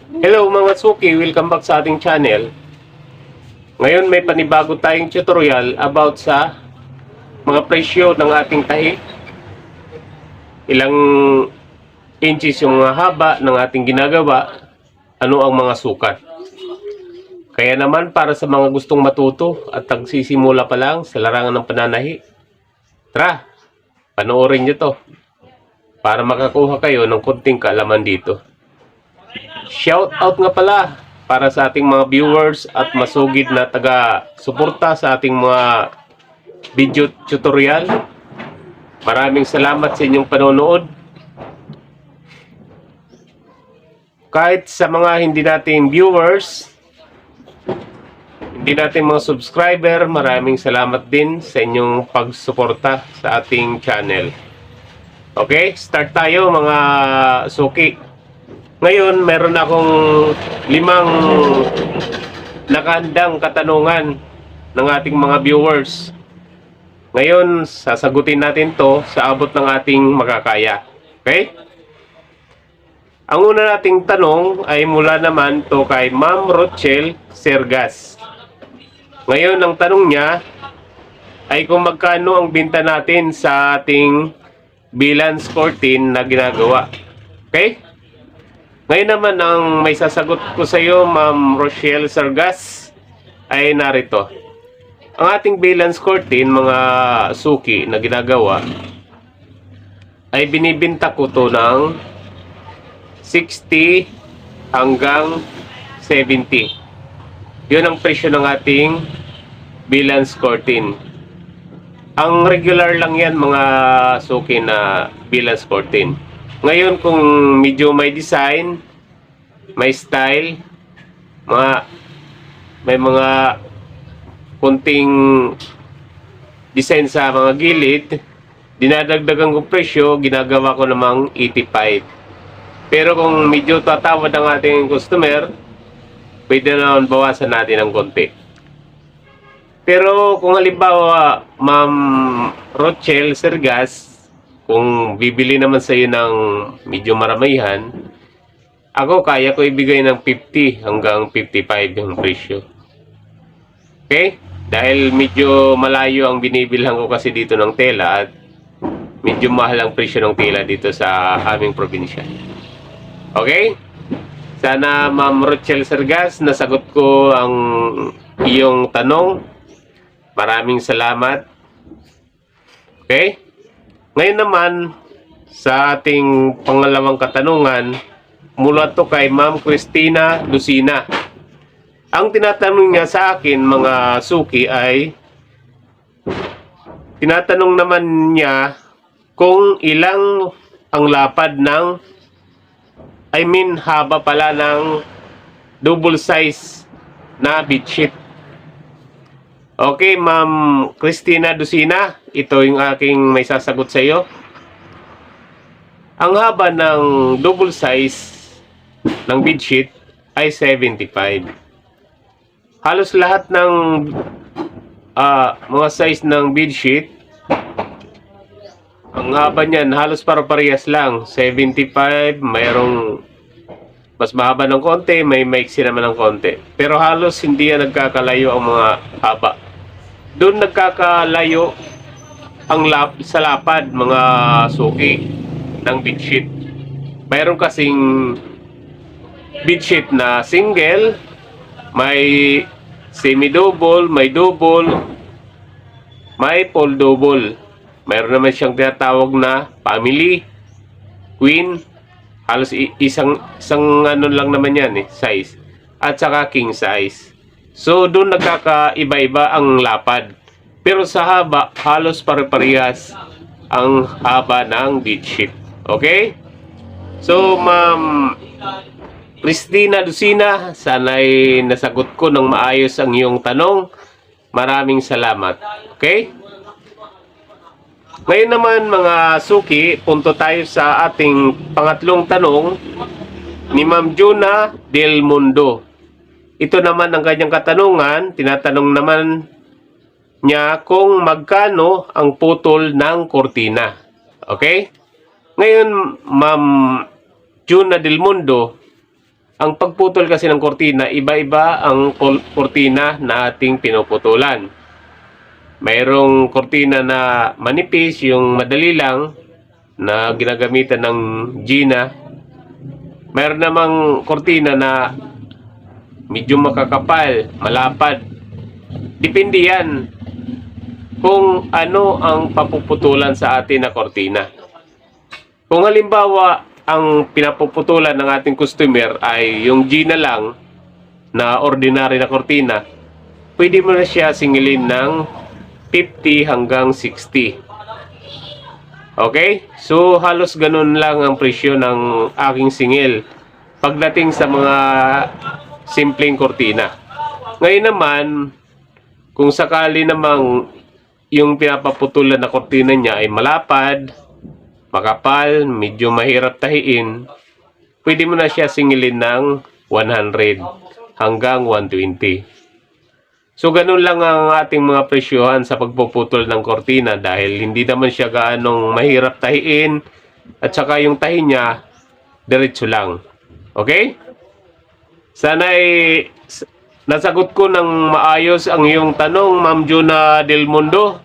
Hello mga suki, welcome back sa ating channel. Ngayon may panibago tayong tutorial about sa mga presyo ng ating tahi. Ilang inches yung haba ng ating ginagawa, ano ang mga sukat. Kaya naman para sa mga gustong matuto at nagsisimula pa lang sa larangan ng pananahi, tara, panoorin nyo to para makakuha kayo ng konting kaalaman dito. Shout out nga pala para sa ating mga viewers at masugid na taga-suporta sa ating mga video tutorial. Maraming salamat sa inyong panonood. Kahit sa mga hindi nating viewers, hindi natin mga subscriber, maraming salamat din sa inyong pagsuporta sa ating channel. Okay, start tayo mga suki. Ngayon, meron akong 5 nakahandang katanungan ng ating mga viewers. Ngayon, sasagutin natin to sa abot ng ating makakaya. Okay? Ang una nating tanong ay mula naman to kay Ma'am Rochelle Sergas. Ngayon, ang tanong niya ay kung magkano ang binta natin sa ating bilance curtain na ginagawa. Okay? Ngayon naman, ang may sasagot ko sa iyo, Ma'am Rochelle Sargas, ay narito. Ang ating bilance curtain, mga suki na ginagawa, ay binibinta ko to ng 60 hanggang 70. Yun ang presyo ng ating bilance curtain. Ang regular lang yan, mga suki na bilance curtain. Ngayon, kung medyo may design, may style, may mga kunting design sa mga gilid, dinadagdagan ko presyo, ginagawa ko namang 85. Pero kung medyo tatawad ang ating customer, pwede naman bawasan natin ng konti. Pero kung halimbawa, Ma'am Rochelle Sergas, kung bibili naman sa iyo ng medyo maramihan, ako kaya ko ibigay ng 50 hanggang 55 yung presyo. Okay? Dahil medyo malayo ang binibilhan ko kasi dito ng tela at medyo mahal ang presyo ng tela dito sa aming probinsya. Okay? Sana Ma'am Rochelle Sergas, nasagot ko ang iyong tanong. Maraming salamat. Okay? Ngayon naman, sa ating pangalawang katanungan, mula to kay Ma'am Christina Lucina. Ang tinatanong niya sa akin, mga suki, ay tinatanong naman niya kung ilang ang lapad ng, haba pala ng double size na bedsheet. Okay, Ma'am Christina Lucina, ito yung aking may sasagot sa iyo. Ang haba ng double size ng bedsheet ay 75. Halos lahat ng mga size ng bedsheet, ang haba niyan halos para-parehas lang. 75, mayroong mas mahaba ng konti, may maiksi naman ng konti. Pero halos hindi yan nagkakalayo ang mga haba. Doon nagkakalayo ang sa lapad, mga suki ng bedsheet. Mayroon kasing bedsheet na single, may semi-double, may double, may full double. Mayroon naman siyang tinatawag na family, queen, halos isang ano lang naman yan size, at saka king size. So, doon nagkakaiba-iba ang lapad. Pero sa haba, halos pare-parehas ang haba ng bedsheet. Okay? So, Ma'am Christina Lucina, sana'y nasagot ko ng maayos ang iyong tanong. Maraming salamat. Okay? Ngayon naman, mga suki, punto tayo sa ating pangatlong tanong ni Ma'am Juna Del Mundo. Ito naman ang kanyang katanungan. Tinatanong naman niya kung magkano ang putol ng kortina. Okay? Ngayon, Ma'am Juna Del Mundo, Ang pagputol kasi ng kortina, iba-iba ang kortina na ating pinuputulan. Mayroong kortina na manipis, yung madali lang, na ginagamitan ng Gina. Mayroon namang kortina na medyo makakapal, malapad. Depende yan kung ano ang papuputulan sa atin na kortina. Kung halimbawa, ang pinapuputulan ng ating customer ay yung Gina lang na ordinary na kortina, pwede mo na siya singilin ng 50 hanggang 60. Okay? So, halos ganun lang ang presyo ng aking singil pagdating sa mga simpleng kortina. Ngayon naman, kung sakali namang yung pinapaputulan na kortina niya ay malapad, makapal, medyo mahirap tahiin, pwede mo na siya singilin ng 100 hanggang 120. So, ganun lang ang ating mga presyohan sa pagpuputol ng kortina dahil hindi naman siya gaanong mahirap tahiin at saka yung tahi niya, diretso lang. Okay? Sana'y nasagot ko ng maayos ang iyong tanong, Ma'am Juna Del Mundo.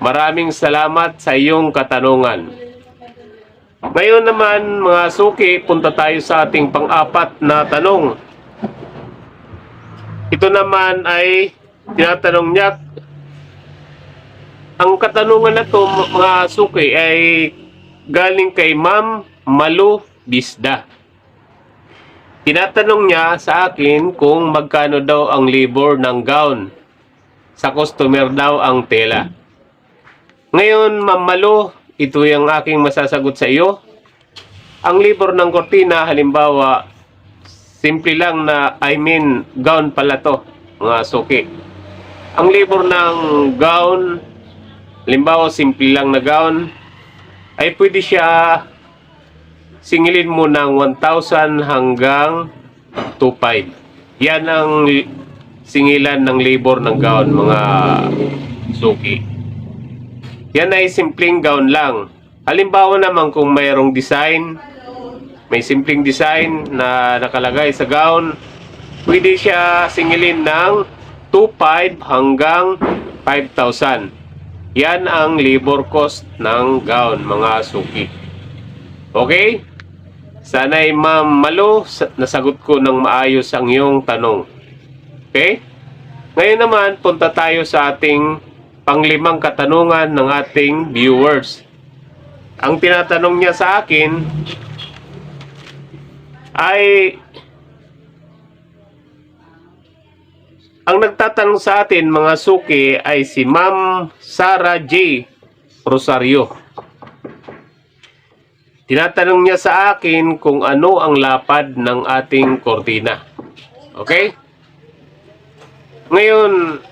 Maraming salamat sa iyong katanungan. Ngayon naman mga suki, punta tayo sa ating pang-apat na tanong. Ito naman ay tinatanong niya, ang katanungan na to mga suki ay galing kay Ma'am Malu Bisda. Tinatanong niya sa akin kung magkano daw ang labor ng gown. Sa customer daw ang tela. Ngayon Ma'am Malu, ito yung aking masasagot sa iyo. Ang labor ng kortina, halimbawa, simple lang na, gown pala to, mga suki. Ang labor ng gown, halimbawa, simple lang na gown, ay pwede siya singilin mo ng 1,000 hanggang 2,500. Yan ang singilan ng labor ng gown, mga suki. Yan ay simpleng gown lang. Halimbawa naman kung mayroong design, may simpleng design na nakalagay sa gown, pwede siya singilin ng 2,500 hanggang 5,000. Yan ang labor cost ng gown, mga suki. Okay? Sana'y Ma'am Malu, nasagot ko ng maayos ang iyong tanong. Okay? Ngayon naman, punta tayo sa ating panglimang katanungan ng ating viewers. Ang tinatanong niya sa akin ay, ang nagtatanong sa atin mga suki ay si Ma'am Sarah J. Rosario. Tinatanong niya sa akin kung ano ang lapad ng ating kortina. Okay? Ngayon,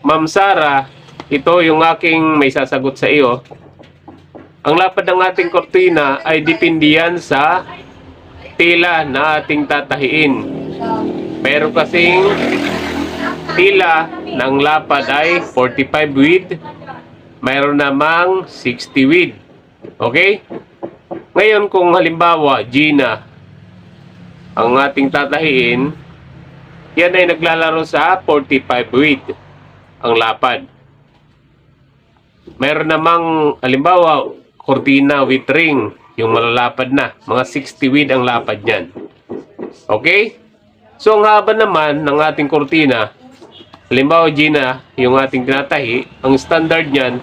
Ma'am Sarah, ito yung aking may sasagot sa iyo. Ang lapad ng ating kortina ay depende yan sa tila na ating tatahiin. Pero kasing tila ng lapad ay 45 width, mayroon namang 60 width. Okay? Ngayon kung halimbawa, Gina, ang ating tatahiin, yan ay naglalaro sa 45 width ang lapad. Mayroon namang halimbawa kortina with ring, yung malalapad na, mga 60 width ang lapad niyan. Okay? So ang haba naman ng ating kortina, halimbawa Gina, yung ating tinatahi, ang standard niyan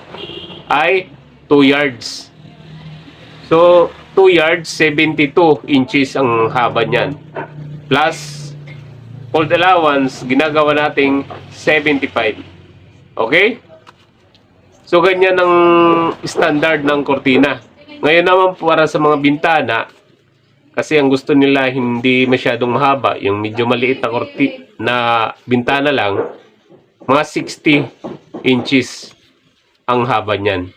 ay 2 yards. So 2 yards, 72 inches ang haba niyan. Plus fold allowance, ginagawa nating 75. Okay? So, ganyan ang standard ng kortina. Ngayon naman para sa mga bintana, kasi ang gusto nila hindi masyadong mahaba, yung medyo maliit na bintana lang, mga 60 inches ang haba niyan.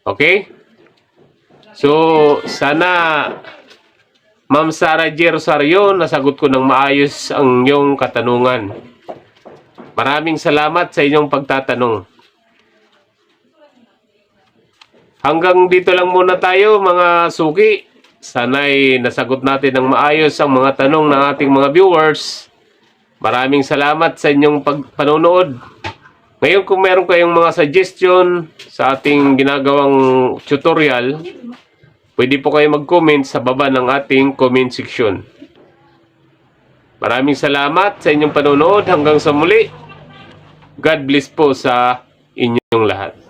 Okay? So, sana Ma'am Sarah J. Rosario, nasagot ko ng maayos ang iyong katanungan. Maraming salamat sa inyong pagtatanong. Hanggang dito lang muna tayo mga suki. Sana'y nasagot natin ng maayos ang mga tanong ng ating mga viewers. Maraming salamat sa inyong panonood. Ngayon kung meron kayong mga suggestion sa ating ginagawang tutorial, pwede po kayo mag-comment sa baba ng ating comment section. Maraming salamat sa inyong panonood. Hanggang sa muli. God bless po sa inyong lahat.